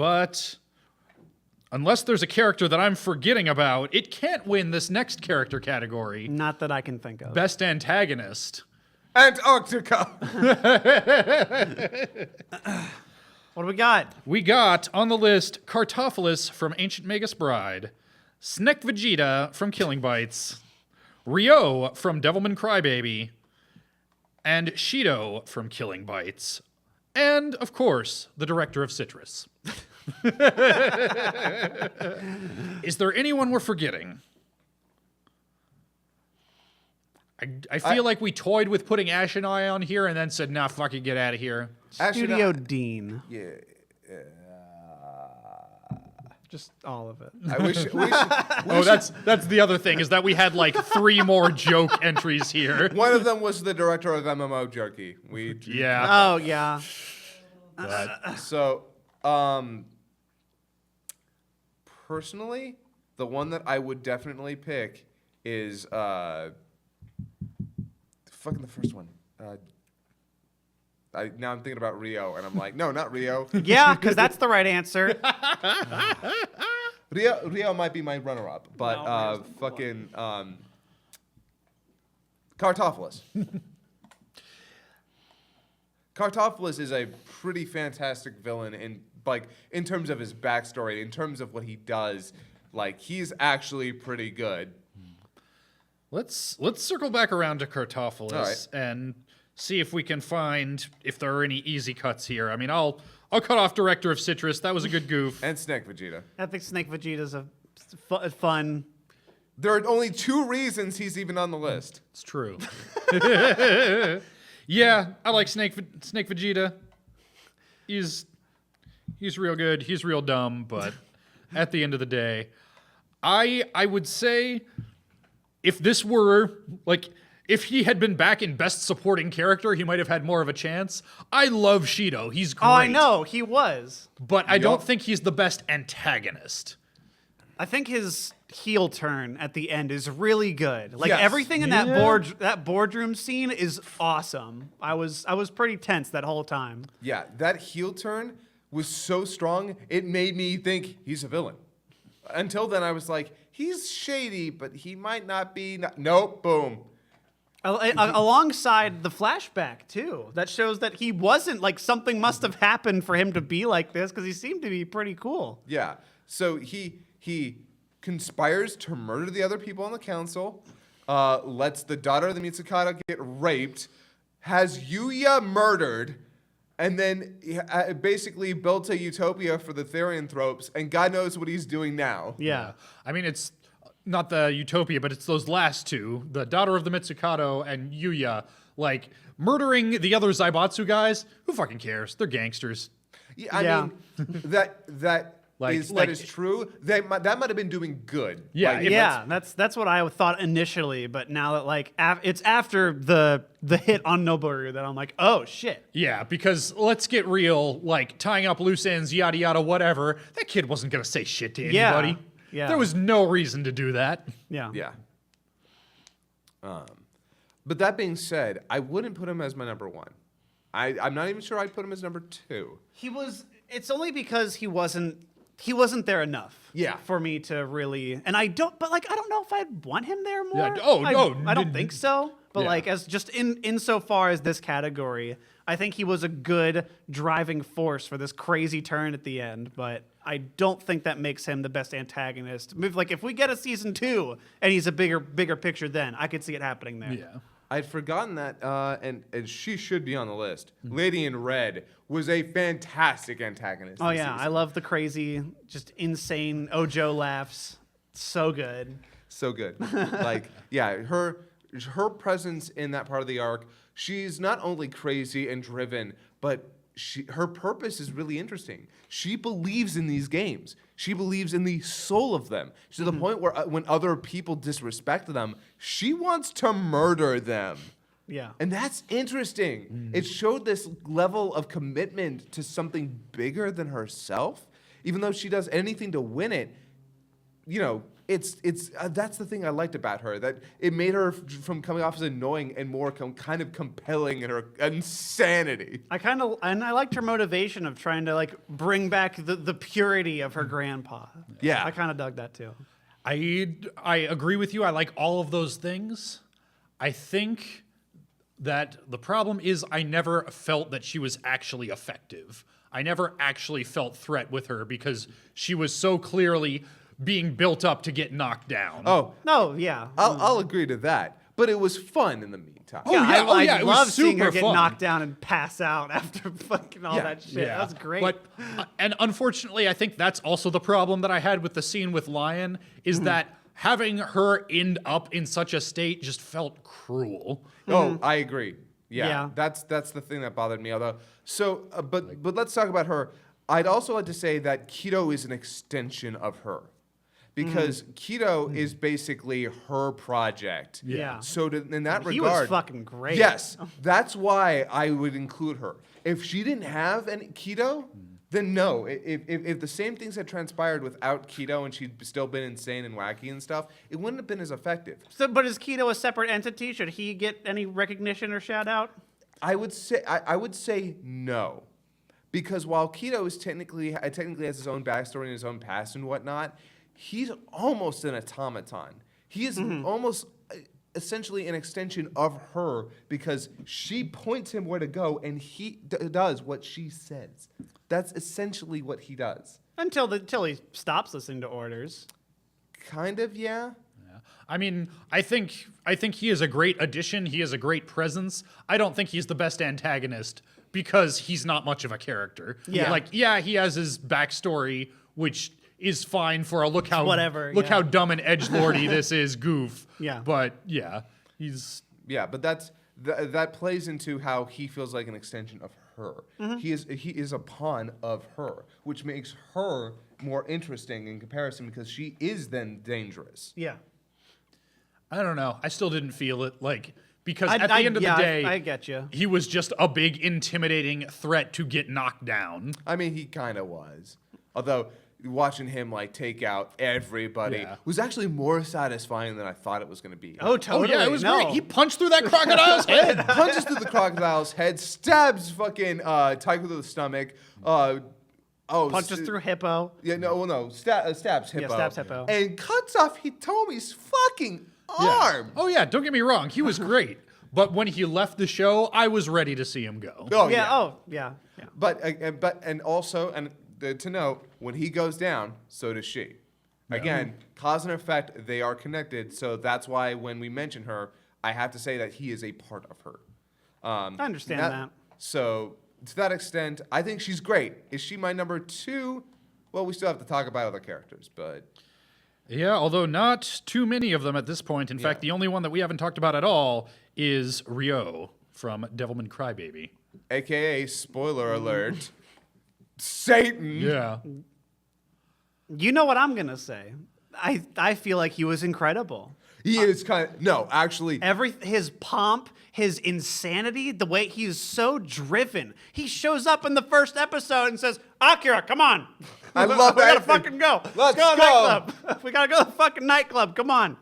But unless there's a character that I'm forgetting about, it can't win this next character category. Not that I can think of. Best Antagonist. Antarctica. What do we got? We got on the list Kartophilus from Ancient Magus Bride, Snek Vegeta from Killing Bites, Ryo from Devilman Crybaby, and Shido from Killing Bites, and, of course, the director of Citrus. Is there anyone we're forgetting? I feel like we toyed with putting Ash and I on here and then said, nah, fuck it, get out of here. Studio Dean. Yeah. Just all of it. I wish. That's the other thing, is that we had like 3 more joke entries here. One of them was the director of MMO Jerky. Yeah. Oh, yeah. So, personally, the one that I would definitely pick is fucking the first one. Now I'm thinking about Ryo, and I'm like, no, not Ryo. Yeah, because that's the right answer. Ryo might be my runner-up, but No, fucking Kartophilus. Kartophilus is a pretty fantastic villain in terms of his backstory, in terms of what he does. Like, he's actually pretty good. Let's circle back around to Kartophilus and see if we can find if there are any easy cuts here. I mean, I'll cut off director of Citrus. That was a good goof. And Snek Vegeta. I think Snake Vegeta's a fun. There are only 2 reasons he's even on the list. It's true. Yeah, I like Snake Vegeta. He's real good. He's real dumb, but at the end of the day, I would say if this were like, if he had been back in Best Supporting Character, he might have had more of a chance. I love Shido. He's great. Oh, I know. He was. But I don't think he's the best antagonist. I think his heel turn at the end is really good. Like, Yes. everything in that boardroom scene is awesome. I was pretty tense that whole time. Yeah, that heel turn was so strong, it made me think he's a villain. Until then, I was like, he's shady, but he might not be. Nope, boom. Alongside the flashback, too. That shows that he wasn't, like, something must have happened for him to be like this, because he seemed to be pretty cool. Yeah, so he conspires to murder the other people on the council, lets the daughter of the Mitsukata get raped, has Yuya murdered, and then basically built a utopia for the Therianthropes, and God knows what he's doing now. Yeah. I mean, it's not the Utopia, but it's those last 2, the daughter of the Mitsukato and Yuya, like, murdering the other Zaibatsu guys. Who fucking cares? They're gangsters. Yeah, I mean, that is true. That might have been doing good. Yeah, Like, that's what I thought initially, but now that, like, it's after the hit on Noboru that I'm like, oh shit. Yeah, because let's get real, like, tying up loose ends, yada yada, whatever. That kid wasn't gonna say shit to anybody. Yeah. There was no reason to do that. Yeah. Yeah. But that being said, I wouldn't put him as my number 1. I'm not even sure I'd put him as number 2. It's only because he wasn't there enough. Yeah. For me to really, and I don't know if I'd want him there more. Yeah, I don't think so. But Yeah. like, as just insofar as this category, I think he was a good driving force for this crazy turn at the end. But I don't think that makes him the best antagonist. Like, if we get a season 2 and he's a bigger picture, then I could see it happening there. Yeah. I'd forgotten that, and she should be on the list. Lady in Red was a fantastic antagonist. Oh this yeah, season. I love the crazy, just insane Ojo laughs. So good. So good. Like, yeah, her presence in that part of the arc, she's not only crazy and driven, but her purpose is really interesting. She believes in these games. She believes in the soul of them, to the point where when other people disrespect them, she wants to murder them. Yeah. And that's interesting. It showed this level of commitment to something bigger than herself. Even though she does anything to win it, it's that's the thing I liked about her, that it made her from coming off as annoying and more kind of compelling in her insanity. I liked her motivation of trying to like bring back the purity of her grandpa. Yeah. I kind of dug that too. I agree with you. I like all of those things. I think that the problem is I never felt that she was actually effective. I never actually felt threat with her because she was so clearly being built up to get knocked down. Oh, No, yeah. I'll agree to that. But it was fun in the meantime. Oh, yeah. I It was love seeing her super get fun. knocked down and pass out after fucking all that shit. Yeah. That's great. But and unfortunately, I think that's also the problem that I had with the scene with Lion is that having her end up in such a state just felt cruel. Oh, I agree. Yeah. That's the thing that bothered me. Although, but let's talk about her. I'd also like to say that Keto is an extension of her, because Keto is basically her project. Yeah. So in that He regard, was fucking great. Yes, that's why I would include her. If she didn't have any Keto, then no. If the same things had transpired without Keto and she'd still been insane and wacky and stuff, it wouldn't have been as effective. So, but is Keto a separate entity? Should he get any recognition or shout out? I would say no, because while Keto is technically has his own backstory and his own past and whatnot, he's almost an automaton. He is almost essentially an extension of her, because she points him where to go and he does what she says. That's essentially what he does. Until he stops listening to orders. Kind of, yeah. I mean, I think he is a great addition. He is a great presence. I don't think he's the best antagonist because he's not much of a character. Yeah. Like, yeah, he has his backstory, which is fine for a look how dumb and edgelordy this is goof. Yeah. But yeah, he's Yeah, but that plays into how he feels like an extension of her. He is a pawn of her, which makes her more interesting in comparison because she is then dangerous. Yeah. I don't know. I still didn't feel it because at the end of the yeah, day, I get you. he was just a big intimidating threat to get knocked down. I mean, he kind of was. Although watching him take out everybody was actually more satisfying than I thought it was going to be. Oh, totally. Oh yeah, it was great. He punched through that crocodile's head. Punches through the crocodile's head, stabs fucking Tycho through the stomach. Punches through Hippo. Yeah, no, stabs Hippo. Yeah, stabs Hippo. And cuts off Hitomi's fucking arm. Oh yeah, don't get me wrong. He was great. But when he left the show, I was ready to see him go. Oh, Yeah. yeah. Oh, yeah. Yeah. But to note, when he goes down, so does she. Again, cause and effect, they are connected. So that's why when we mention her, I have to say that he is a part of her. I understand that. So to that extent, I think she's great. Is she my number 2? Well, we still have to talk about other characters, but Yeah, although not too many of them at this point. In fact, the only one that we haven't talked about at all is Ryo from Devilman Crybaby. AKA, spoiler alert, Satan. Yeah. You know what I'm gonna say? I feel like he was incredible. He is actually. His pomp, his insanity, the way he's so driven. He shows up in the first episode and says, "Akira, come on, I love we that. gotta fucking go. Let's go to the go." nightclub. We gotta go to the fucking nightclub. Come on."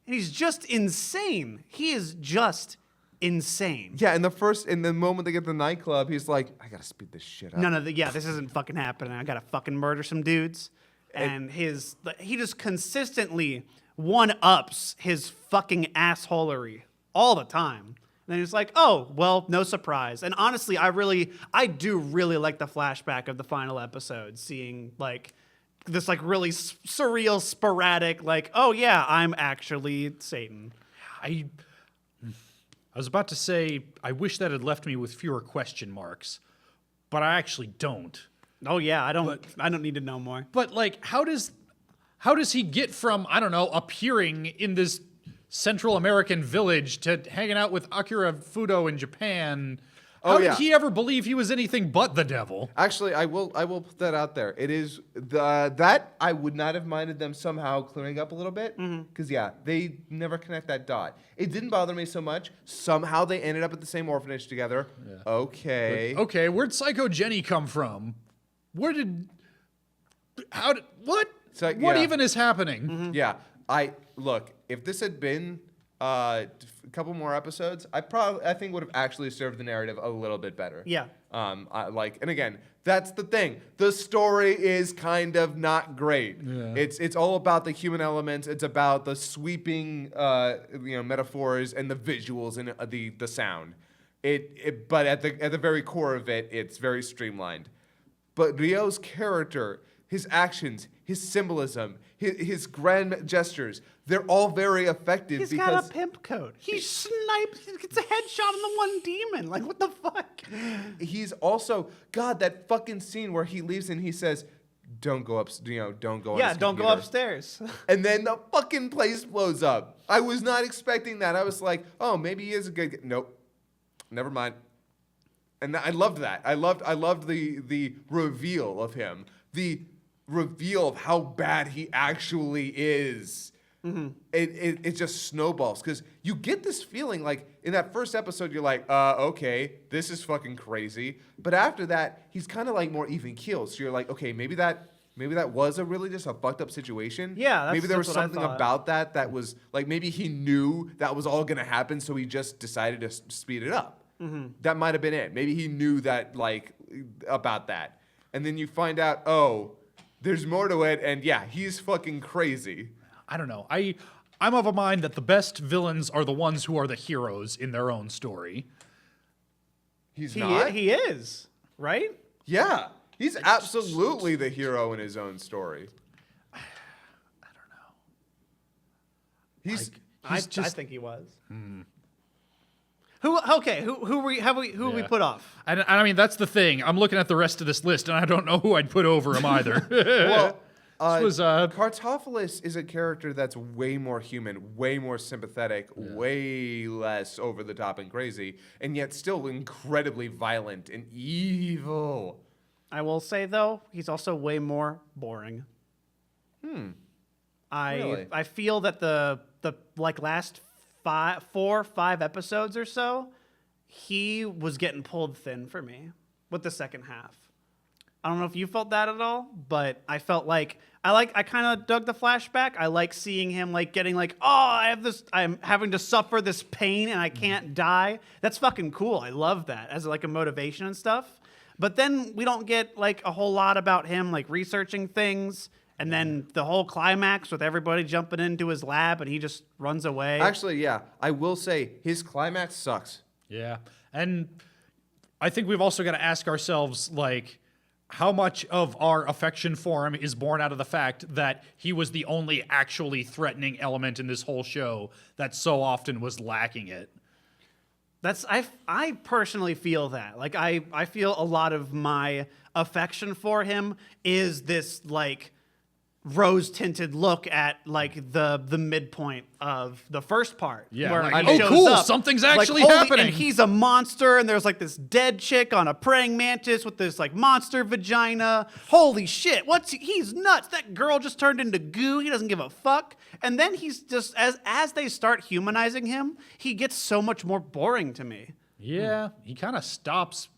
And he's just insane. He is just insane. Yeah, in the moment they get to the nightclub, he's like, I gotta speed this shit up. No, this isn't fucking happening. I gotta fucking murder some dudes. And he just consistently one-ups his fucking assholery all the time. And then he's like, oh, well, no surprise. And honestly, I do really like the flashback of the final episode, seeing this really surreal, sporadic, oh yeah, I'm actually Satan. I was about to say, I wish that had left me with fewer question marks, but I actually don't. Oh yeah, I don't need to know more. But how does he get from, I don't know, appearing in this Central American village to hanging out with Akira Fudo in Japan? How did he ever believe he was anything but the devil? Actually, I will put that out there. It is that I would not have minded them somehow clearing up a little bit, because they never connect that dot. It didn't bother me so much. Somehow they ended up at the same orphanage together. Yeah. Okay. But, okay, where'd Psycho Jenny come from? What? So, What yeah. even is happening? Yeah, look. If this had been a couple more episodes, I think would have actually served the narrative a little bit better. Yeah. And again, that's the thing. The story is kind of not great. Yeah. It's all about the human elements. It's about the sweeping, metaphors and the visuals and the sound. But at the very core of it, it's very streamlined. But Ryo's character, his actions, his symbolism, his grand gestures, they're all very effective. He's because got a pimp coat. He snipes. He gets a headshot on the one demon. Like, what the fuck? he's also, God, that fucking scene where he leaves and he says, don't go up, don't go on Yeah, his don't go computer." upstairs. And then the fucking place blows up. I was not expecting that. I was like, oh, maybe he is a good guy. Nope. Never mind. And I loved that. I loved the reveal of him. The reveal of how bad he actually is. Mm-hmm. It just snowballs because you get this feeling like in that first episode you're like, okay, this is fucking crazy. But after that, he's kind of like more even keeled. So you're like, okay, maybe that was really just a fucked up situation. Yeah, maybe there was that's what I something thought. about that was like maybe he knew that was all gonna happen, so he just decided to speed it up. Mm-hmm. That might have been it. Maybe he knew that about that, and then you find out, oh, there's more to it, and yeah, he's fucking crazy. I don't know. I'm of a mind that the best villains are the ones who are the heroes in their own story. He's not. He is, right? Yeah, he's absolutely the hero in his own story. I don't know. He's I just think he was. Who we put off? and I mean that's the thing. I'm looking at the rest of this list and I don't know who I'd put over him either. well. was, Kartophilus is a character that's way more human, way more sympathetic, way less over the top and crazy, and yet still incredibly violent and evil. I will say though, he's also way more boring. Really? I feel that the last 4 or 5 episodes or so, he was getting pulled thin for me with the second half. I don't know if you felt that at all, but I felt like I kind of dug the flashback. I like seeing him getting I'm having to suffer this pain and I can't die. That's fucking cool. I love that as a motivation and stuff. But then we don't get a whole lot about him researching things. And then the whole climax with everybody jumping into his lab and he just runs away. Actually, yeah, I will say his climax sucks. yeah. And I think we've also got to ask ourselves, how much of our affection for him is born out of the fact that he was the only actually threatening element in this whole show that so often was lacking it. I personally feel that. I feel a lot of my affection for him is this rose-tinted look at the midpoint of the first part. Yeah, where like, he oh, shows cool, up, something's actually holy- happening. And he's a monster, and there's this dead chick on a praying mantis with this monster vagina. Holy shit, he's nuts. That girl just turned into goo. He doesn't give a fuck. And then he's just, as they start humanizing him, he gets so much more boring to me. Yeah, he kind of stops.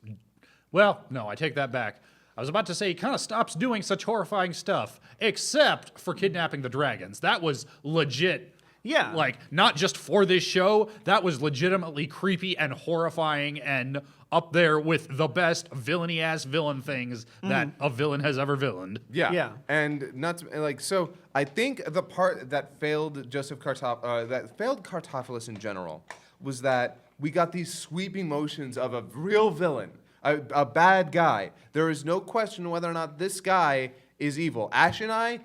Well, no, I take that back. I was about to say he kind of stops doing such horrifying stuff, except for kidnapping the dragons. That was legit. Yeah. Not just for this show, that was legitimately creepy and horrifying and up there with the best villainy-ass villain things that a villain has ever villained. Yeah. Yeah. And not to, so I think the part that failed Kartophilus in general was that we got these sweeping motions of a real villain, a bad guy. There is no question whether or not this guy is evil. Ash and I,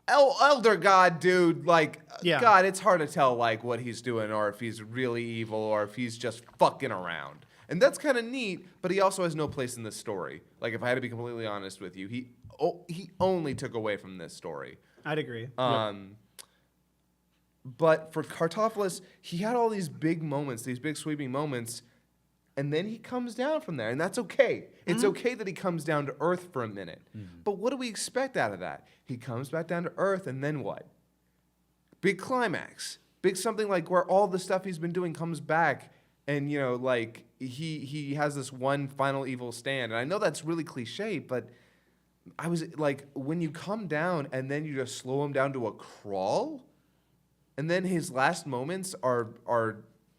elder god, dude, God, it's hard to tell what he's doing or if he's really evil or if he's just fucking around. And that's kind of neat, but he also has no place in this story. If I had to be completely honest with you, he only took away from this story. I'd agree. But for Kartophilus, he had all these big moments, these big sweeping moments, and then he comes down from there, and that's okay. It's okay that he comes down to earth for a minute. But what do we expect out of that? He comes back down to earth, and then what? Big climax. Big something where all the stuff he's been doing comes back, and, he has this one final evil stand. And I know that's really cliche, but I was like, when you come down and then you just slow him down to a crawl, and then his last moments are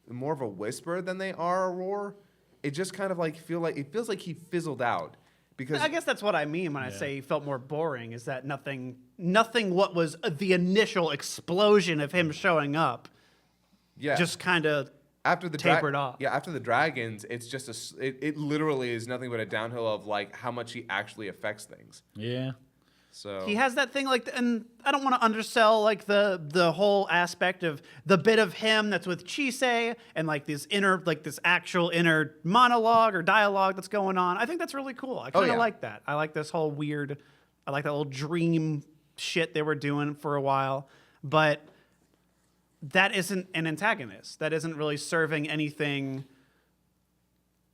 more of a whisper than they are a roar. It just kind of like it feels like he fizzled out because I guess that's what I mean when I say he felt more boring. Is that nothing what was the initial explosion of him showing up, just kind of after the tapered off. Yeah, after the dragons, it's just it literally is nothing but a downhill of like how much he actually affects things. Yeah. So He has that thing like, and I don't want to undersell like the whole aspect of the bit of him that's with Chisei and like this actual inner monologue or dialogue that's going on. I think that's really cool. I kind of like that. I like this whole weird, I like that little dream shit they were doing for a while, but that isn't an antagonist. That isn't really serving anything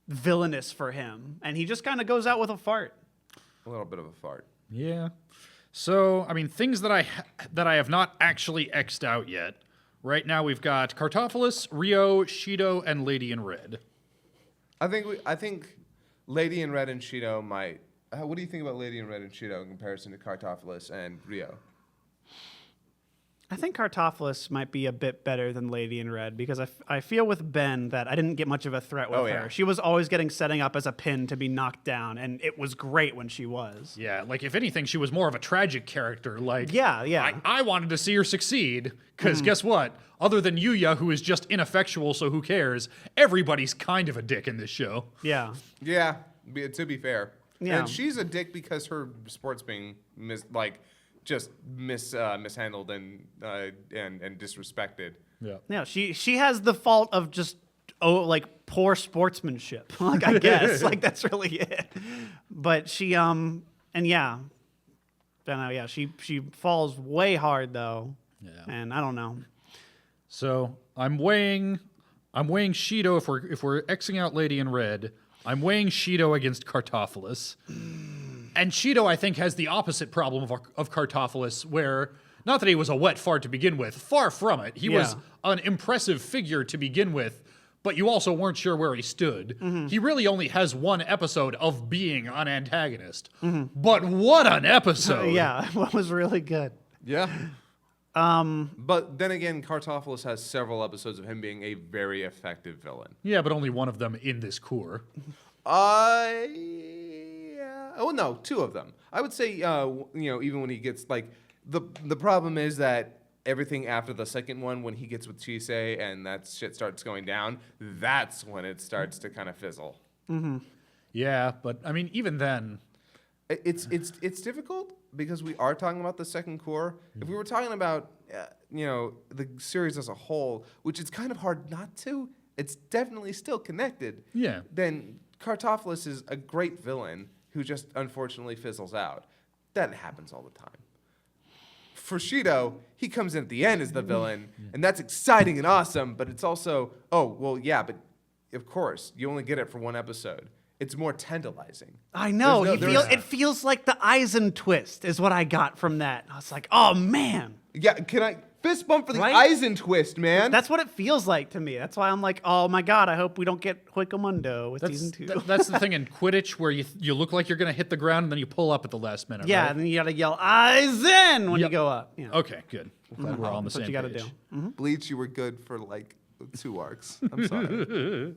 villainous for him, and he just kind of goes out with a fart. a little bit of a fart. Yeah. So, I mean, things that I have not actually X'd out yet. Right now we've got Kartophilus, Rio, Shido, and Lady in Red. I think Lady in Red and Shido might. What do you think about Lady in Red and Shido in comparison to Kartophilus and Rio? I think Kartophilus might be a bit better than Lady in Red because I feel with Ben that I didn't get much of a threat with her. She was always setting up as a pin to be knocked down, and it was great when she was. Yeah, like if anything, she was more of a tragic character. Like, yeah. I wanted to see her succeed because guess what? Other than Yuya, who is just ineffectual, so who cares? Everybody's kind of a dick in this show. Yeah. Yeah, to be fair. Yeah. And she's a dick because her sport's being mishandled and disrespected. Yeah. Yeah, she has the fault of just poor sportsmanship. Like I guess like that's really it. But she she falls way hard though. Yeah. And I don't know. So I'm weighing Shido if we're Xing out Lady in Red. I'm weighing Shido against Kartophilus. And Shido, I think, has the opposite problem of Kartophilus, where, not that he was a wet fart to begin with, far from it. He was an impressive figure to begin with, but you also weren't sure where he stood. Mm-hmm. He really only has one episode of being an antagonist. Mm-hmm. But what an episode! Yeah, it was really good. Yeah. But then again, Kartophilus has several episodes of him being a very effective villain. Yeah, but only one of them in this core. Yeah. Oh no, two of them. I would say, even when he gets like the problem is that everything after the second one, when he gets with Chisei and that shit starts going down, that's when it starts to kind of fizzle. Mm-hmm. Yeah, but I mean, even then, it's difficult because we are talking about the second core. If we were talking about the series as a whole, which is kind of hard not to, it's definitely still connected. Yeah. Then Kartophilus is a great villain who just unfortunately fizzles out. That happens all the time. For Shido, he comes in at the end as the villain, and that's exciting and awesome, but it's also, but of course, you only get it for one episode. It's more tantalizing. I know. It feels like the Eisen twist is what I got from that. I was like, oh, man. Yeah, can I fist bump for the Eisen twist, man? That's what it feels like to me. That's why I'm like, oh, my God, I hope we don't get Huecomundo with season 2. That's the thing in Quidditch where you look like you're going to hit the ground and then you pull up at the last minute, yeah, right? and then you got to yell, Eisen, when you go up. Yeah. Okay, good. Glad we're all on the same page. That's what you got to do. Mm-hmm. Bleach, you were good for like 2 arcs. I'm sorry.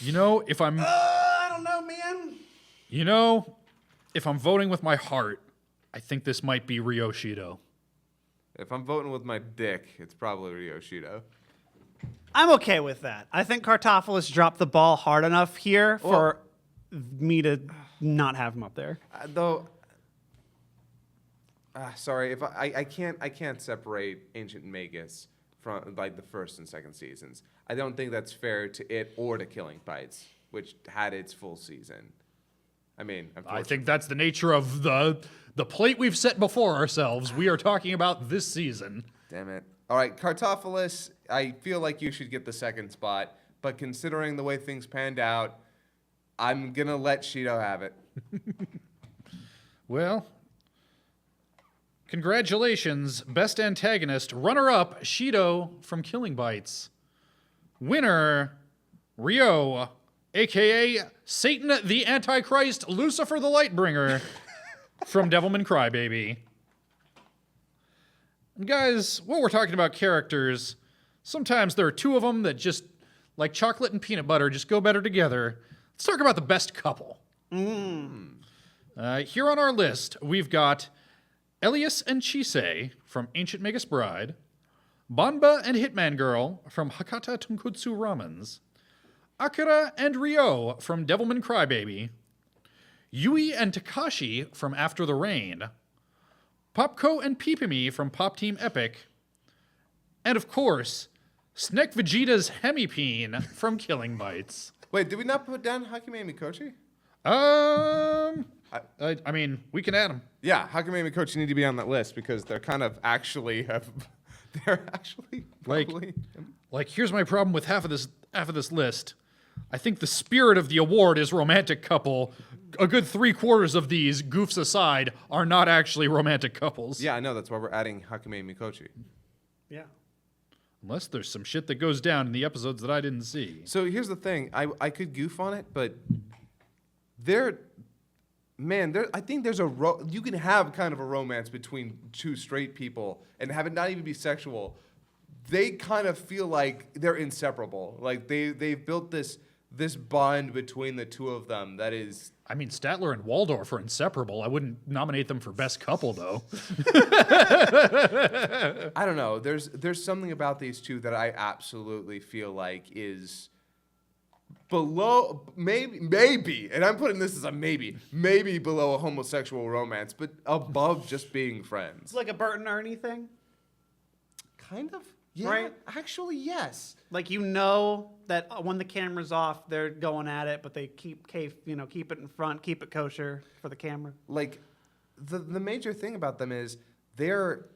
If I'm... I don't know, man. If I'm voting with my heart, I think this might be Rio Shido. If I'm voting with my dick, it's probably Ryoshido. I'm okay with that. I think Kartophilus dropped the ball hard enough here for me to not have him up there. Sorry, if I can't separate Ancient Magus from like the first and second seasons. I don't think that's fair to it or to Killing Bites, which had its full season. I mean, I think that's the nature of the plate we've set before ourselves. We are talking about this season. Damn it. All right, Kartophilus, I feel like you should get the second spot, but considering the way things panned out, I'm going to let Shido have it. Well, congratulations, Best Antagonist, runner-up, Shido from Killing Bites. Winner, Rio aka Satan the Antichrist, Lucifer the Lightbringer, from Devilman Crybaby. And guys, while we're talking about characters, sometimes there are two of them that just, like chocolate and peanut butter, just go better together. Let's talk about the best couple. Here on our list, we've got Elias and Chisei from Ancient Magus Bride, Banba and Hitman Girl from Hakata Tonkotsu Ramens, Akira and Ryo from Devilman Crybaby, Yui and Takashi from After the Rain, Popko and Peepimi from Pop Team Epic, and of course, Snake Vegeta's Hemipene from Killing Bites. Wait, did we not put down Hakime and Mikochi? I mean, we can add them. Yeah, Hakime and Mikochi need to be on that list because they're kind of actually they're actually probably Like, here's my problem with half of this list. I think the spirit of the award is romantic couple. A good 3/4 of these, goofs aside, are not actually romantic couples. Yeah, I know. That's why we're adding Hakime and Mikochi. Yeah. Unless there's some shit that goes down in the episodes that I didn't see. So here's the thing. I could goof on it, but I think there's you can have kind of a romance between two straight people and have it not even be sexual. They kind of feel like they're inseparable. Like they've built this bond between the two of them that is. I mean, Statler and Waldorf are inseparable. I wouldn't nominate them for best couple, though. I don't know. There's something about these two that I absolutely feel like is below, maybe, and I'm putting this as a maybe below a homosexual romance, but above just being friends. It's like a Bert and Ernie thing. Kind of. Yeah, Right? actually, yes. Like, you know that when the camera's off, they're going at it, but they keep it in front, keep it kosher for the camera. Like, the major thing about them is they're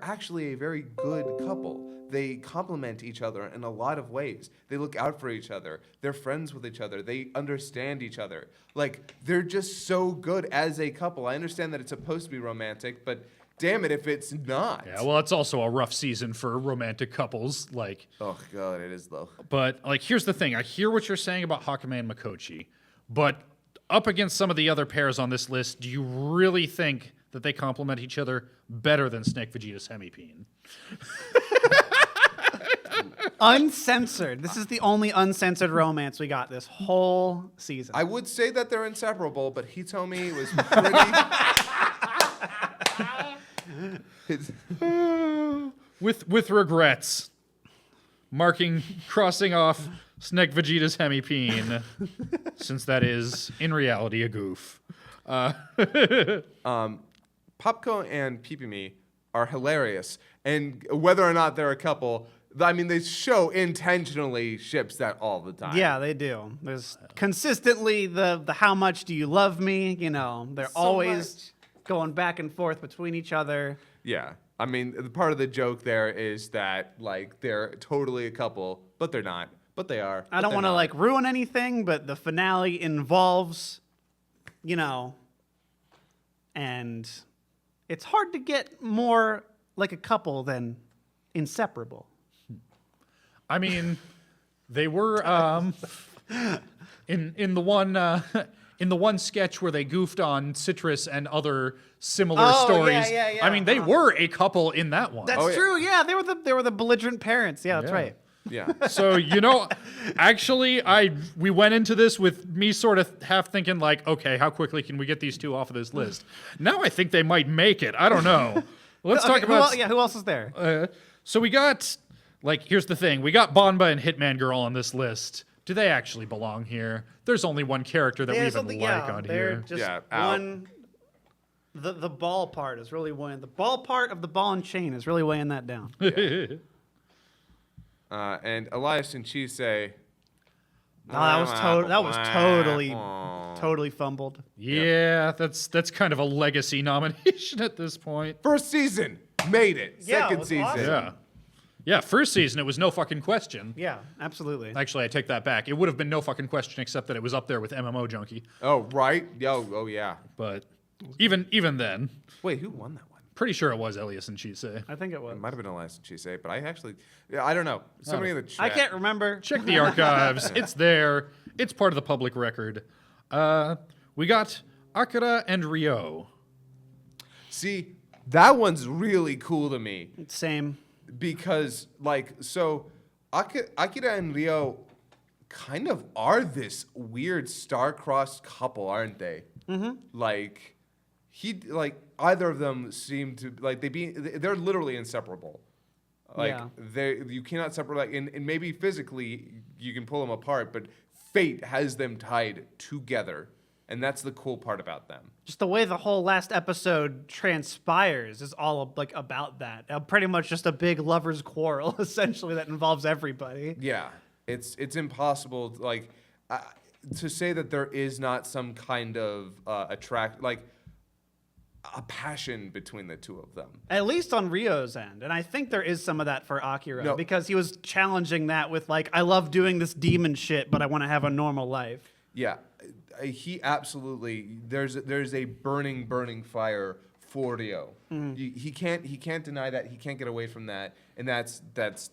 actually a very good couple. They complement each other in a lot of ways. They look out for each other. They're friends with each other. They understand each other. Like, they're just so good as a couple. I understand that it's supposed to be romantic, but damn it if it's not. Yeah, well, it's also a rough season for romantic couples. Like, Oh, God, it is, though. but like, here's the thing. I hear what you're saying about Hakame and Mikochi, but up against some of the other pairs on this list, do you really think that they complement each other better than Snake Vegeta's Hemipene? Uncensored. This is the only uncensored romance we got this whole season. I would say that they're inseparable, but Hitomi was pretty... With regrets, crossing off Snake Vegeta's Hemipene, since that is, in reality, a goof. Popko and Pipimi are hilarious, and whether or not they're a couple, I mean, they show intentionally ships that all the time. Yeah, they do. There's consistently the how much do you love me? They're So always much. going back and forth between each other. Yeah. I mean, the part of the joke there is that, like, they're totally a couple, but they're not. But they are. I don't want to like ruin anything, but the finale involves, and it's hard to get more like a couple than inseparable. I mean, they were in the one sketch where they goofed on Citrus and other similar stories. Yeah. I mean, they were a couple in that one. That's true. Yeah, they were the belligerent parents. Yeah, that's Yeah. right. Yeah. So, actually, we went into this with me sort of half thinking like, okay, how quickly can we get these two off of this list? Now I think they might make it. I don't know. Let's talk about... Who else is there? So we got, here's the thing. We got Banba and Hitman Girl on this list. Do they actually belong here? There's only one character that we even like on they're here. just Yeah, out. one. The ball part is really weighing the ball part of the ball and chain is really weighing that down. And Elias and Chisei. That was totally fumbled. Yeah, that's kind of a legacy nomination at this point. First season, made it. Yeah, it Second was season. awesome. Yeah, first season, it was no fucking question. Yeah, absolutely. Actually, I take that back. It would have been no fucking question except that it was up there with MMO Junkie. Oh, right? Oh, yeah. But even then, Wait, who won that one? pretty sure it was Elias and Chisei. I think it was. It might have been Elias and Chisei, but I don't know. Somebody in the chat. I can't remember. Check the archives. It's there. it's part of the public record. We got Akira and Ryo. See, that one's really cool to me Same. because, like, so Akira and Ryo kind of are this weird star-crossed couple, aren't they? Mm-hmm. Like, either of them seem to like they're literally inseparable. Like you cannot separate. Like, and maybe physically you can pull them apart, but fate has them tied together. And that's the cool part about them. Just the way the whole last episode transpires is all like about that. Pretty much just a big lovers' quarrel, essentially, that involves everybody. Yeah, it's impossible, like, to say that there is not some kind of a passion between the two of them. At least on Ryo's end. And I think there is some of that for Akira because he was challenging that with like, I love doing this demon shit, but I want to have a normal life. Yeah, he absolutely. There's a burning fire for Ryo. He can't deny that. He can't get away from that, and that's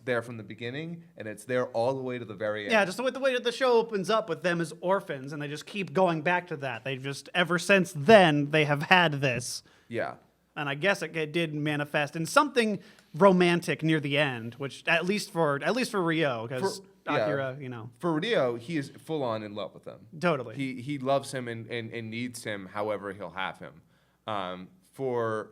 there from the beginning, and it's there all the way to the very end. Yeah, just the way that the show opens up with them as orphans, and they just keep going back to that. They just ever since then they have had this. Yeah. And I guess it did manifest in something romantic near the end, which at least for Ryo, because Akira, you know. For Ryo, he is full on in love with him. Totally. He loves him and needs him however he'll have him. For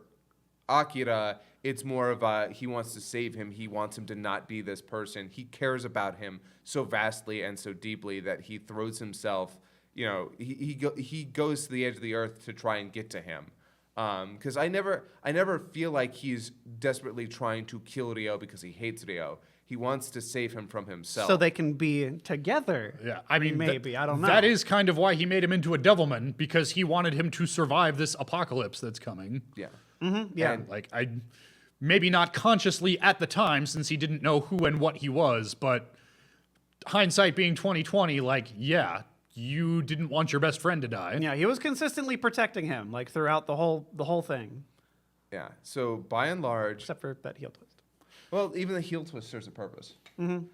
Akira, it's more of he wants to save him. He wants him to not be this person. He cares about him so vastly and so deeply that he throws himself, you know, he goes to the edge of the earth to try and get to him. Because I never feel like he's desperately trying to kill Ryo because he hates Ryo. He wants to save him from himself. So they can be together. Yeah, I mean, maybe. I don't know. That is kind of why he made him into a Devilman, because he wanted him to survive this apocalypse that's coming. Yeah. Mm-hmm. Yeah. And, Like, maybe not consciously at the time, since he didn't know who and what he was, but hindsight being 2020, like, yeah, you didn't want your best friend to die. Yeah, he was consistently protecting him, like throughout the whole thing. yeah. So by and large, Except for that heel twist. well, even the heel twist serves a purpose.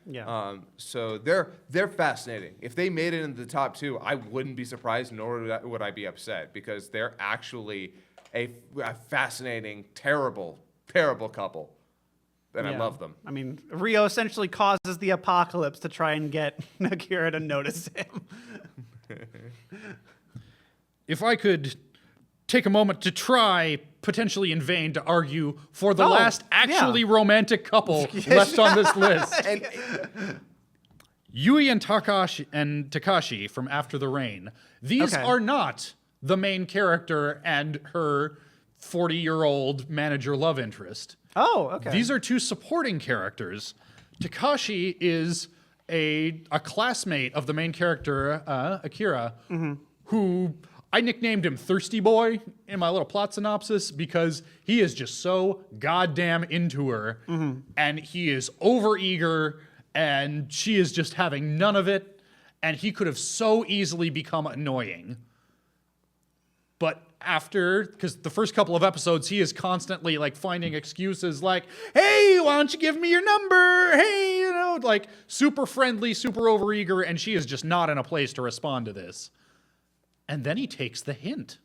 Yeah. So they're fascinating. If they made it into the top two, I wouldn't be surprised, nor would I be upset, because they're actually a fascinating, terrible couple, and I love them. I mean, Ryo essentially causes the apocalypse to try and get Akira to notice him. If I could take a moment to try, potentially in vain, to argue for the last actually romantic couple left on this list. Yui and Takashi from After the Rain. These are not the main character and her 40-year-old manager love interest. Oh, okay. These are two supporting characters. Takashi is a classmate of the main character, Akira, who I nicknamed him Thirsty Boy in my little plot synopsis because he is just so goddamn into her, and he is overeager, and she is just having none of it, and he could have so easily become annoying. But because the first couple of episodes, he is constantly like finding excuses like, hey, why don't you give me your number? Hey, you know, like super friendly, super overeager, and she is just not in a place to respond to this. And then he takes the hint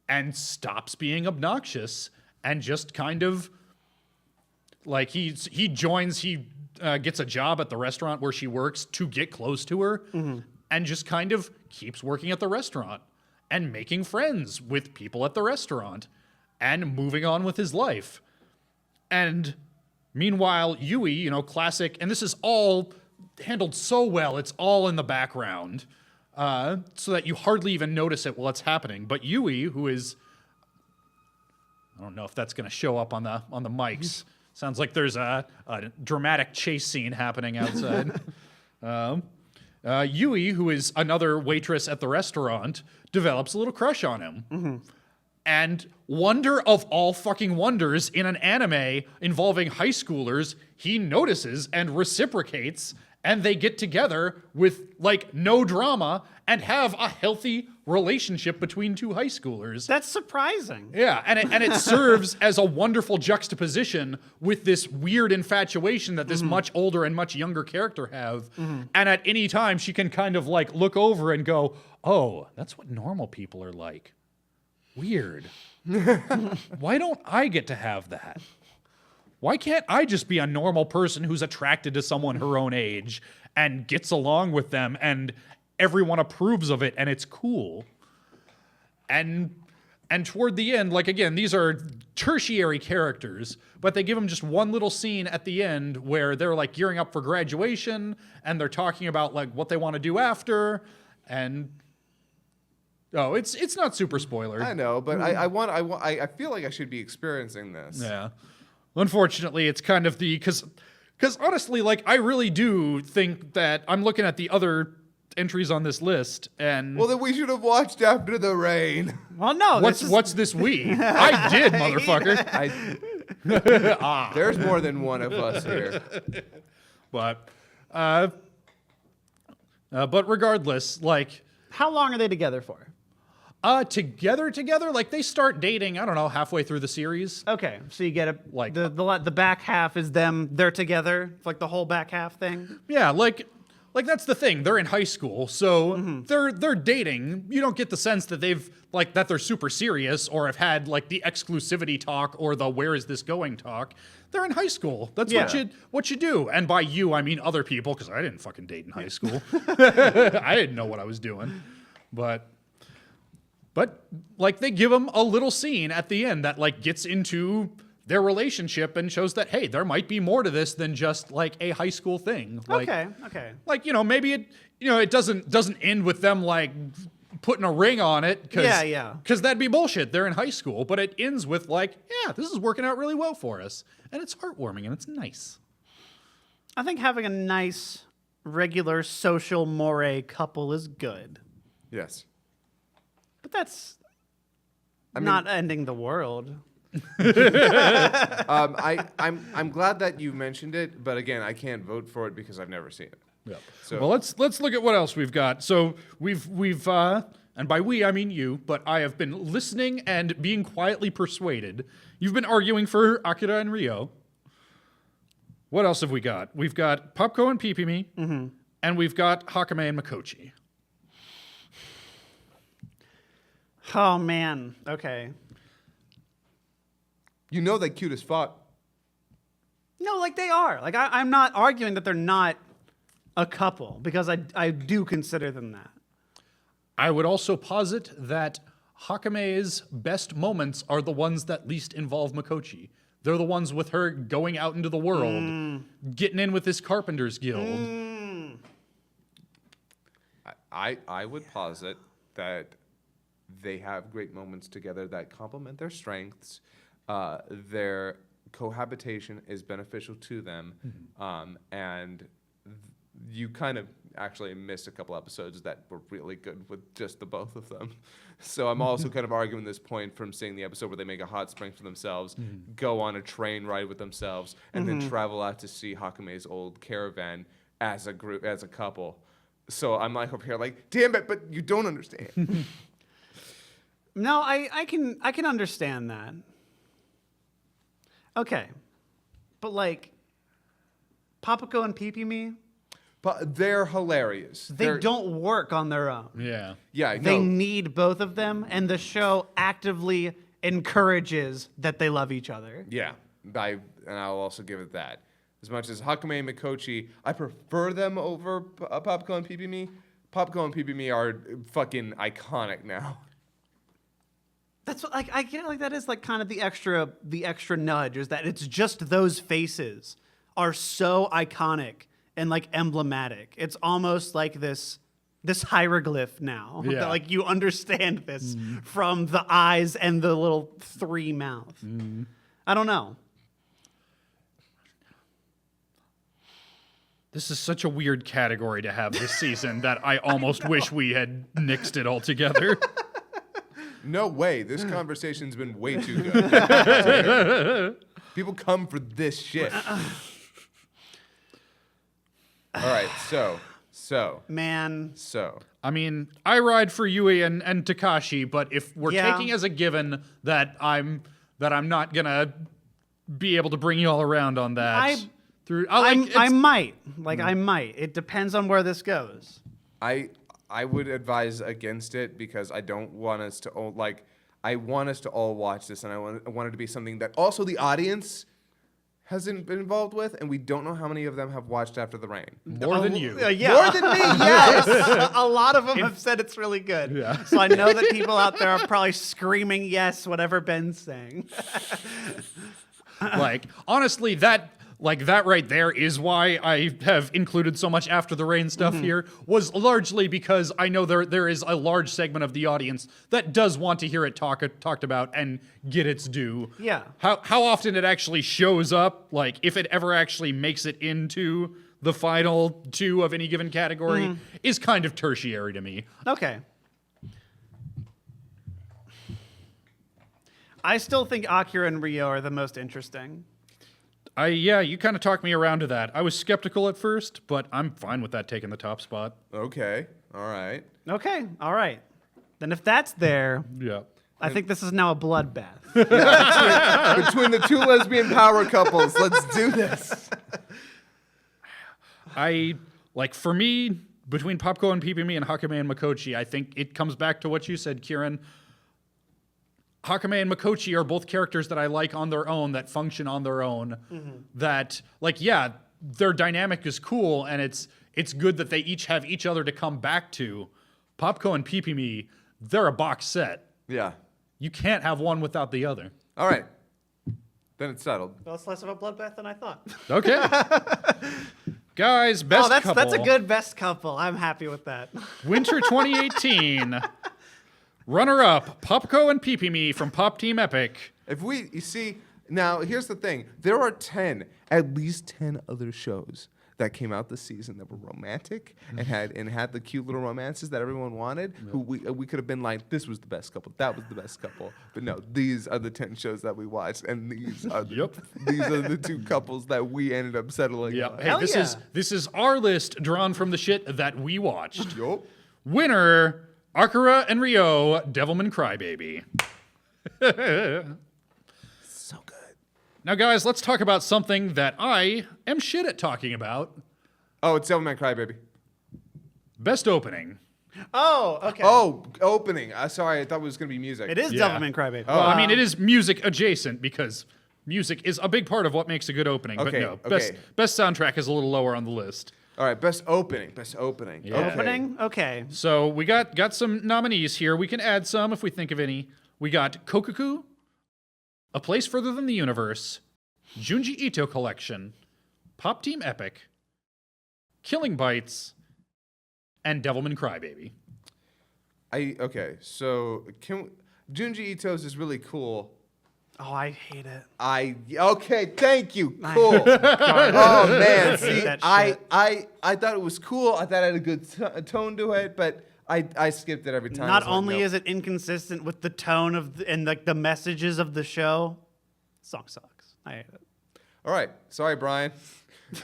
and stops being obnoxious and just kind of like he gets a job at the restaurant where she works to get close to her and just kind of keeps working at the restaurant and making friends with people at the restaurant and moving on with his life. And meanwhile, Yui, you know, classic, and this is all handled so well, it's all in the background, so that you hardly even notice it while it's happening. But Yui, who is, I don't know if that's going to show up on the mics. Sounds like there's a dramatic chase scene happening outside. Yui, who is another waitress at the restaurant, develops a little crush on him. And wonder of all fucking wonders, in an anime involving high schoolers, he notices and reciprocates and they get together with like no drama and have a healthy relationship between two high schoolers. That's surprising. Yeah, and it serves as a wonderful juxtaposition with this weird infatuation that this much older and much younger character have. And at any time, she can kind of like look over and go, "Oh, that's what normal people are like. Weird. Why don't I get to have that? Why can't I just be a normal person who's attracted to someone her own age and gets along with them and everyone approves of it and it's cool?" And toward the end, like again, these are tertiary characters, but they give them just one little scene at the end where they're like gearing up for graduation and they're talking about like what they want to do after. And oh, it's not super spoiler. I know, but I feel like I should be experiencing this. Yeah. Unfortunately, it's kind of because honestly, like I really do think that I'm looking at the other entries on this list, and Well, then we should have watched After the Rain. Well, no. what's this we? I did, motherfucker. There's more than one of us here. But regardless, like How long are they together for? together, like they start dating, I don't know, halfway through the series. Okay, so you get Like- the back half is they're together, like the whole back half thing. Yeah, like that's the thing. They're in high school, so they're dating. You don't get the sense that that they're super serious or have had like the exclusivity talk or the where is this going talk. They're in high school. That's what you do. And by you, I mean other people, because I didn't fucking date in high school. I didn't know what I was doing. But like they give them a little scene at the end that like gets into their relationship and shows that, hey, there might be more to this than just like a high school thing. Like, Okay. like, maybe it doesn't end with them like putting a ring on it. Because that'd be bullshit. They're in high school, but it ends with like, yeah, this is working out really well for us. And it's heartwarming and it's nice. I think having a nice, regular, social moire couple is good. Yes. But that's mean- not ending the world. I'm glad that you mentioned it, but again, I can't vote for it because I've never seen it. Yep. So- Well, let's look at what else we've got. So we've and by we I mean you, but I have been listening and being quietly persuaded. You've been arguing for Akira and Rio. What else have we got? We've got Popko and Pipimi, and we've got Hakame and Mikochi. Oh man. Okay. You know they cute as fuck. No, like they are. Like I'm not arguing that they're not a couple because I do consider them that. I would also posit that Hakame's best moments are the ones that least involve Mikochi. They're the ones with her going out into the world, getting in with this Carpenter's Guild. I would posit that they have great moments together that complement their strengths. Their cohabitation is beneficial to them, and you kind of actually missed a couple episodes that were really good with just the both of them. So I'm also kind of arguing this point from seeing the episode where they make a hot spring for themselves, go on a train ride with themselves, and then travel out to see Hakame's old caravan as a group, as a couple. So I'm like over here like, damn it, but you don't understand. No, I can understand that. Okay. But like Papako and Pipimi, But they're hilarious. they don't work on their own. Yeah. Yeah, no. They need both of them, and the show actively encourages that they love each other. Yeah, and I'll also give it that. As much as Hakame and Mikochi, I prefer them over Popko and Pipimi. Popko and Pipimi are fucking iconic now. That's what, like, I get like that is like kind of the extra nudge is that it's just those faces are so iconic and like emblematic. It's almost like this hieroglyph now. Yeah. That, like you understand this from the eyes and the little three mouth. I don't know. This is such a weird category to have this season that I almost wish we had nixed it altogether. No way. This conversation's been way too good. People come for this shit. All right, so. Man. I mean, I ride for Yui and Takashi, but if we're Yeah. taking as a given that I'm not gonna be able to bring you all around on that, I might. I might. It depends on where this goes. I would advise against it because I don't want us to all I want us to all watch this, and I want it to be something that also the audience hasn't been involved with, and we don't know how many of them have watched After the Rain. more than you. Yeah. More than me, yes. A lot of them have said it's really good. Yeah. So I know that people out there are probably screaming yes, whatever Ben's saying. Like, honestly, that right there is why I have included so much After the Rain stuff here, was largely because I know there is a large segment of the audience that does want to hear it talked about and get its due. Yeah. How often it actually shows up, like if it ever actually makes it into the final two of any given category, is kind of tertiary to me. Okay. I still think Akira and Ryo are the most interesting. You kind of talked me around to that. I was skeptical at first, but I'm fine with that taking the top spot. Okay, all right. Okay, all right. Then if that's there, Yeah. I think this is now a bloodbath. Between the two lesbian power couples, let's do this. For me, between Popko and Pipimi and Hakame and Makochi, I think it comes back to what you said, Kieran. Hakame and Makochi are both characters that I like on their own, that function on their own, that, their dynamic is cool, and it's good that they each have each other to come back to. Popko and Pipimi, they're a box set. Yeah. You can't have one without the other. All right. Then it's settled. Well, it's less of a bloodbath than I thought. Okay. Guys, best couple. That's a good best couple. I'm happy with that. Winter 2018. Runner-up, Popko and Pipimi from Pop Team Epic. Now here's the thing. There are at least 10 other shows that came out this season that were romantic and had the cute little romances that everyone wanted. Yep. Who we could have been like, this was the best couple, that was the best couple. But no, these are the 10 shows that we watched, and these are the two couples that we ended up settling on. Hey, this is our list drawn from the shit that we watched. Yup. Winner, Akira and Ryo, Devilman Crybaby. So good. Now, guys, let's talk about something that I am shit at talking about. Oh, it's Devilman Crybaby. Best opening. Oh, okay. Oh, opening. Sorry, I thought it was going to be music. It is Devilman Crybaby. Well, I mean, it is music adjacent because music is a big part of what makes a good opening. Okay, but no, best soundtrack is a little lower on the list. All right, best opening. Yeah. Okay. Opening? Okay. So we got some nominees here. We can add some if we think of any. We got Kokuku, A Place Further Than the Universe, Junji Ito Collection, Pop Team Epic, Killing Bites, and Devilman Crybaby. So Junji Ito's is really cool. Oh, I hate it. Thank you. Cool. Oh man, see, that I thought it was cool. I thought it had a good tone to it, but I skipped it every time. Not only is it inconsistent with the tone of the messages of the show, song sucks. I hate it. All right, sorry, Brian.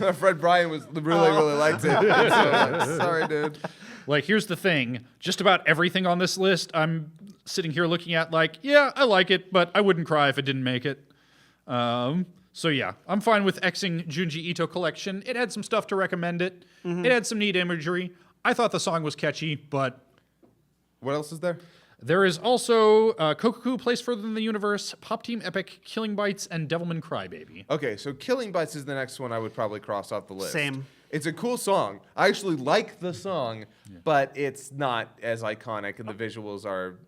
Our friend Brian really liked it. So, sorry, dude. Here's the thing. Just about everything on this list, I'm sitting here looking at I like it, but I wouldn't cry if it didn't make it. So yeah, I'm fine with Xing Junji Ito Collection. It had some stuff to recommend it. It had some neat imagery. I thought the song was catchy, but... What else is there? There is also Kokuku, Place Further Than the Universe, Pop Team Epic, Killing Bites, and Devilman Crybaby. Okay, so Killing Bites is the next one I would probably cross off the list. Same. It's a cool song. I actually like the song, but it's not as iconic, and the visuals are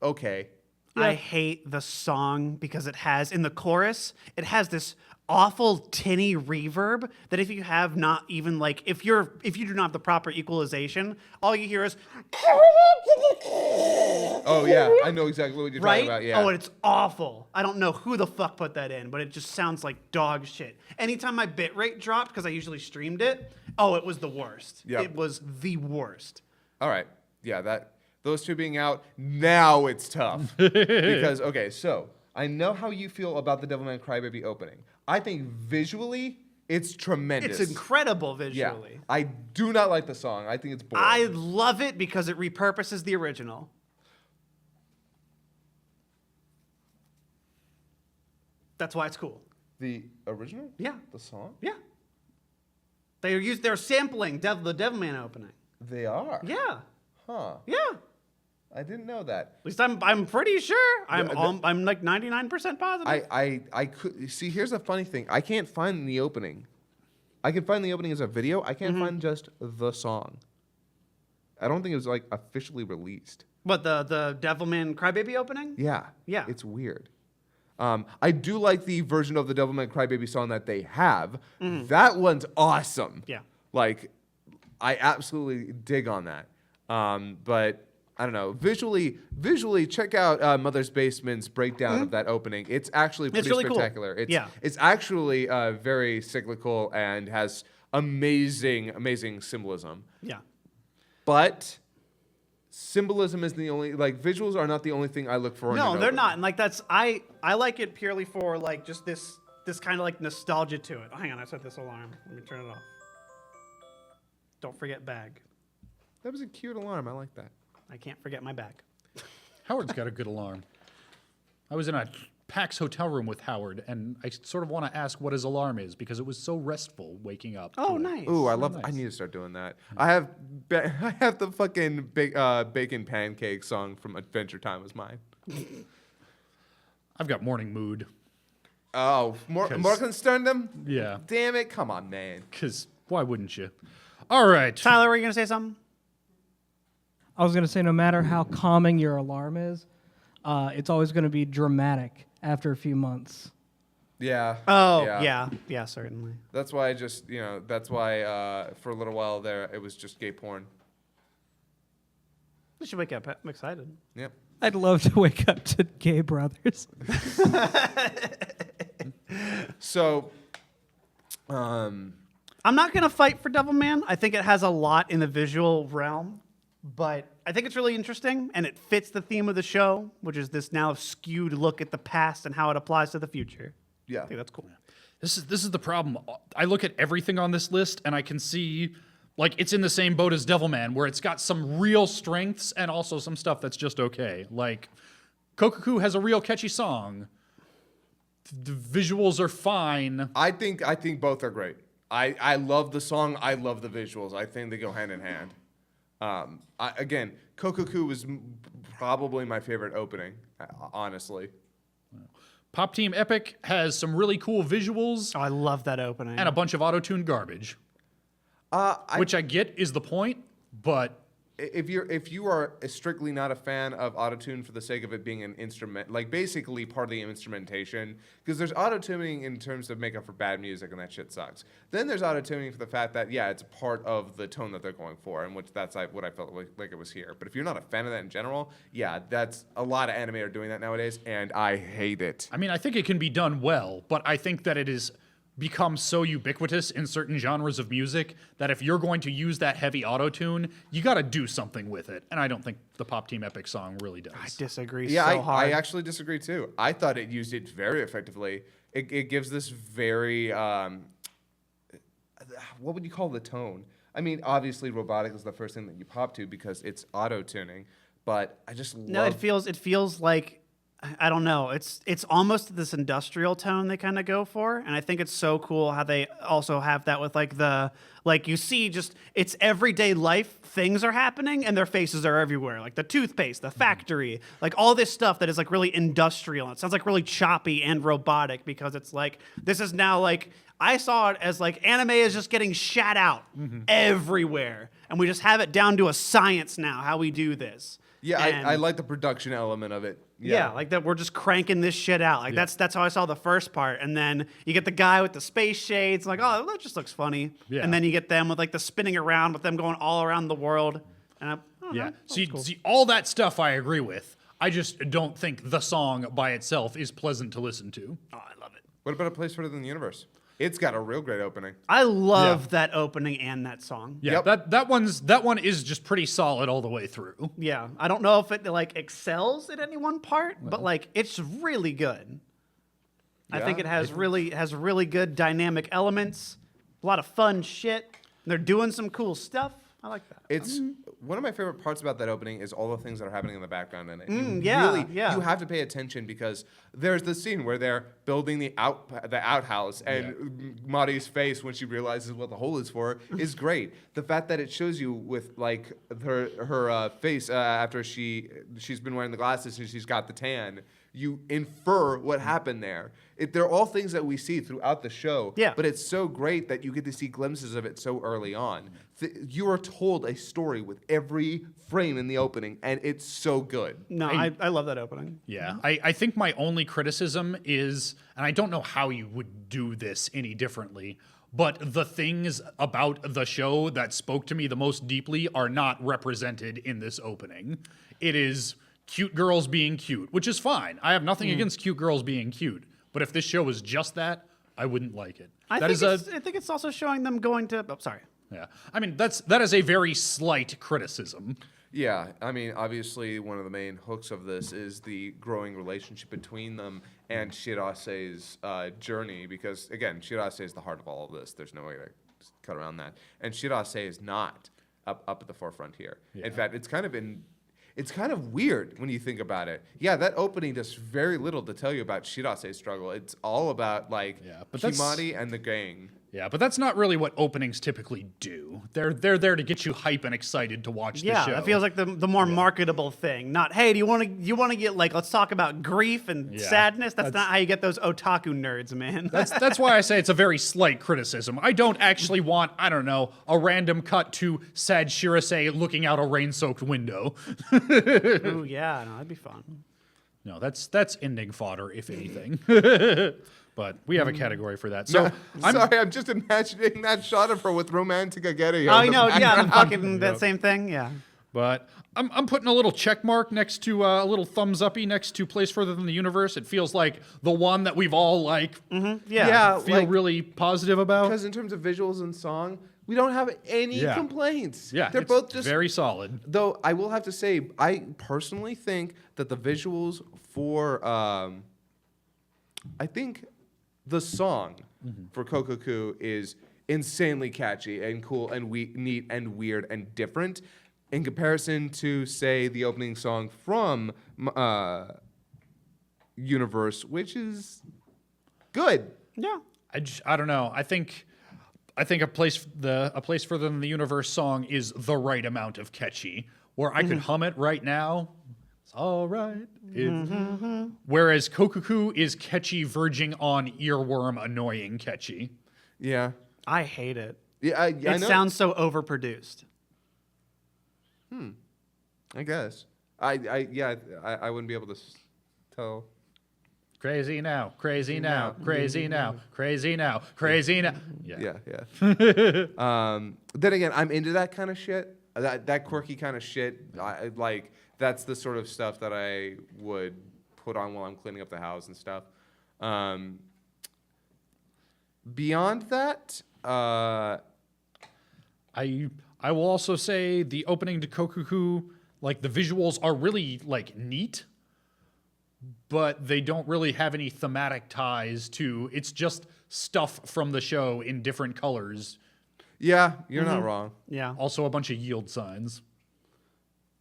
okay. I hate the song because it has, in the chorus, it has this awful tinny reverb that if you have not even if you do not have the proper equalization, all you hear is Oh yeah, I know exactly what you're right? talking about. Yeah. Oh, it's awful. I don't know who the fuck put that in, but it just sounds like dog shit. Anytime my bitrate dropped, because I usually streamed it, it was the worst. Yep. It was the worst. All right. Yeah, those two being out, now it's tough. Because, okay, so I know how you feel about the Devilman Crybaby opening. I think visually, It's tremendous. It's incredible Yeah. visually. I do not like the song. I think it's boring. I love it because it repurposes the original. That's why it's cool. The original? Yeah. The song? Yeah. They're sampling the Devilman opening. They are. Yeah. Huh. Yeah. I didn't know that. At least I'm pretty sure. The- I'm like 99% positive. I could see. Here's the funny thing. I can't find the opening. I can find the opening as a video. I can't find just the song. I don't think it was like officially released. What, the Devilman Crybaby opening? Yeah. Yeah. It's weird. I do like the version of the Devilman Crybaby song that they have. That one's awesome. Yeah. Like, I absolutely dig on that. But I don't know. Visually, check out Mother's Basement's breakdown of that opening. It's actually pretty really cool. spectacular. Yeah. It's actually very cyclical and has amazing symbolism. Yeah. But symbolism is the only, like, visuals are not the only thing I look for. in No, an they're opening. not. And like I like it purely for like just this kind of like nostalgia to it. Oh, hang on, I set this alarm. Let me turn it off. Don't forget bag. That was a cute alarm. I like that. I can't forget my bag. Howard's got a good alarm. I was in a PAX hotel room with Howard, and I sort of want to ask what his alarm is because it was so restful waking up. Oh, to it. nice. Ooh, I love. I nice. need to start doing that. I have the fucking bacon pancake song from Adventure Time as mine. I've got morning mood. Oh, 'Cause- Morgenstern? Yeah, Damn it! Come on, man. because why wouldn't you? All right. Tyler, were you gonna say something? I was going to say, no matter how calming your alarm is, it's always going to be dramatic after a few months. Yeah. Oh, yeah, certainly. That's why That's why for a little while there it was just gay porn. We should wake up. I'm excited. Yep. I'd love to wake up to gay brothers. So, I'm not gonna fight for Devilman. I think it has a lot in the visual realm, but I think it's really interesting and it fits the theme of the show, which is this now skewed look at the past and how it applies to the future. yeah. I think that's cool. This is the problem. I look at everything on this list and I can see like it's in the same boat as Devilman, where it's got some real strengths and also some stuff that's just okay. Like Kokoku has a real catchy song. The visuals are fine. I think both are great. I love the song. I love the visuals. I think they go hand in hand. Again, Kokoku was probably my favorite opening, honestly. Pop Team Epic has some really cool visuals Oh, I love that opening. and a bunch of auto-tuned garbage, which I get is the point, but If you are strictly not a fan of autotune for the sake of it being an instrument, like basically part of the instrumentation, because there's autotuning in terms of make up for bad music and that shit sucks. Then there's autotuning for the fact that it's part of the tone that they're going for, and which that's like what I felt like it was here. But if you're not a fan of that in general, that's a lot of anime are doing that nowadays, and I hate it. I mean, I think it can be done well, but I think that it is become so ubiquitous in certain genres of music that if you're going to use that heavy auto-tune, you got to do something with it. And I don't think the Pop Team Epic song really does. I disagree Yeah, so hard. I actually disagree too. I thought it used it very effectively. It gives this very what would you call the tone? I mean, obviously, robotic is the first thing that you pop to because it's auto tuning. But I just love. No, it feels like I don't know. It's almost this industrial tone they kind of go for, and I think it's so cool how they also have that with like you see just it's everyday life things are happening and their faces are everywhere, like the toothpaste, the factory, like all this stuff that is like really industrial. It sounds like really choppy and robotic because it's like this is now like I saw it as like anime is just getting shat out everywhere, and we just have it down to a science now how we do this. Yeah, And- I like the production element of it. yeah, like that we're just cranking this shit out. Like that's how I saw the first part. And then you get the guy with the space shades, like, oh, that just looks funny. Yeah. And then you get them with like the spinning around with them going all around the world. And I don't know, Yeah. that was See, cool. see, all that stuff I agree with. I just don't think the song by itself is pleasant to listen to. Oh, I love it. What about A Place Further in the Universe? It's got a real great opening. I love that opening and that song. Yeah, Yep. that one is just pretty solid all the way through. Yeah. I don't know if it like excels at any one part, but like it's really good. I think Yeah. it has really good dynamic elements, a lot of fun shit. They're doing some cool stuff. I like that. It's one of my favorite parts about that opening is all the things that are happening in the background in it. You yeah. you have to pay attention because there's the scene where they're building the outhouse, and Mari's face when she realizes what the hole is for is great. The fact that it shows you with like her face after she's been wearing the glasses and she's got the tan. You infer what happened there. They're all things that we see throughout the show. Yeah. But it's so great that you get to see glimpses of it so early on. You are told a story with every frame in the opening, and it's so good. No, I love that opening. Yeah, I think my only criticism is, and I don't know how you would do this any differently, but the things about the show that spoke to me the most deeply are not represented in this opening. It is cute girls being cute, which is fine. I have nothing against cute girls being cute, but if this show was just that, I wouldn't like it. I think it's also showing them going to. Oh, sorry. Yeah, I mean that is a very slight criticism. Yeah, I mean, obviously, one of the main hooks of this is the growing relationship between them and Shirase's journey, because, again, Shirase is the heart of all of this. There's no way to cut around that. And Shirase is not up at the forefront here. Yeah. In fact, it's kind of weird when you think about it. Yeah, that opening does very little to tell you about Shirase's struggle. It's all about, like, but that's- Kimari and the gang. Yeah, but that's not really what openings typically do. They're there to get you hype and excited to watch the show. Yeah, it feels like the more marketable thing. Not, hey, do you want to get like, let's talk about grief and sadness? That's not how you get those otaku nerds, man. That's why I say it's a very slight criticism. I don't actually want, I don't know, a random cut to sad Shirase looking out a rain-soaked window. Ooh, yeah, no, that'd be fun. No, that's ending fodder, if anything. But we have a category for that. So I'm just imagining that shot of her with Romantica Getty. I know, yeah, the fucking that same thing, yeah. But I'm putting a little check mark next to a little thumbs uppy next to Place Further Than the Universe. It feels like the one that we've all like Yeah. feel really positive about. Because in terms of visuals and song, we don't have any complaints. Yeah, they're it's both just very solid. Though I will have to say, I personally think that the visuals for, I think the song for Kokoku is insanely catchy and cool and neat and weird and different in comparison to, say, the opening song from Universe, which is good. Yeah. I don't know. I think a place further than the universe song is the right amount of catchy. Where I could hum it right now. It's all right. Whereas Kokuku is catchy, verging on earworm, annoying catchy. Yeah. I hate it. Yeah, I It know. sounds so overproduced. I guess. I wouldn't be able to tell. Crazy now, crazy now, crazy now, crazy now, crazy now. Yeah. Then again, I'm into that kind of shit. That quirky kind of shit. Like that's the sort of stuff that I would put on while I'm cleaning up the house and stuff. Beyond that, I will also say the opening to Kokuku, like the visuals are really like neat, but they don't really have any thematic ties to. It's just stuff from the show in different colors. yeah, you're not wrong. Yeah. Also a bunch of yield signs.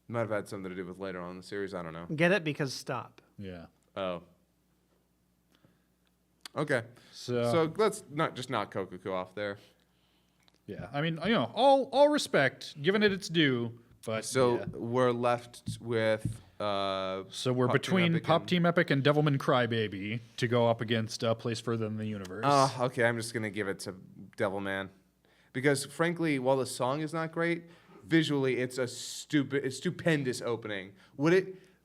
Might have had something to do with later on in the series. I don't know. Get it? Because stop. Yeah. Oh. Okay. So let's knock Kokuku off there. Yeah. I mean, all respect, giving it its due, but So yeah. we're left with. So we're Pop Team between Epic Pop and- Team Epic and Devilman Crybaby to go up against Place Further Than the Universe. Okay, I'm just gonna give it to Devilman, because frankly, while the song is not great, visually it's a stupendous opening.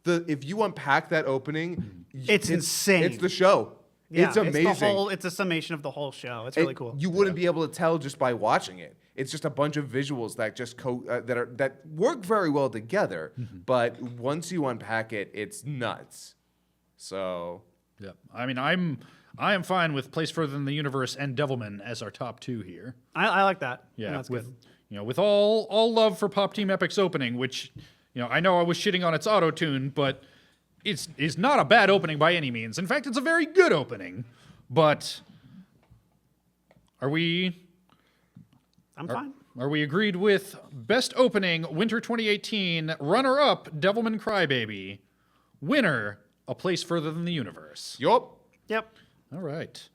If you unpack that opening, It's insane. It's the show. Yeah, it's amazing. It's a summation of the whole show. It's really cool. You wouldn't be able to tell just by watching it. It's just a bunch of visuals that just that work very well together. But once you unpack it, it's nuts. So Yeah. I mean, I am fine with Place Further Than the Universe and Devilman as our top two here. I like that. Yeah, That's with good. with all love for Pop Team Epic's opening, which I know I was shitting on its auto tune, but it's not a bad opening by any means. In fact, it's a very good opening. But are we I'm fine. are we agreed with best opening Winter 2018 runner-up Devilman Crybaby, winner A Place Further Than the Universe? Yup. Yep. All right.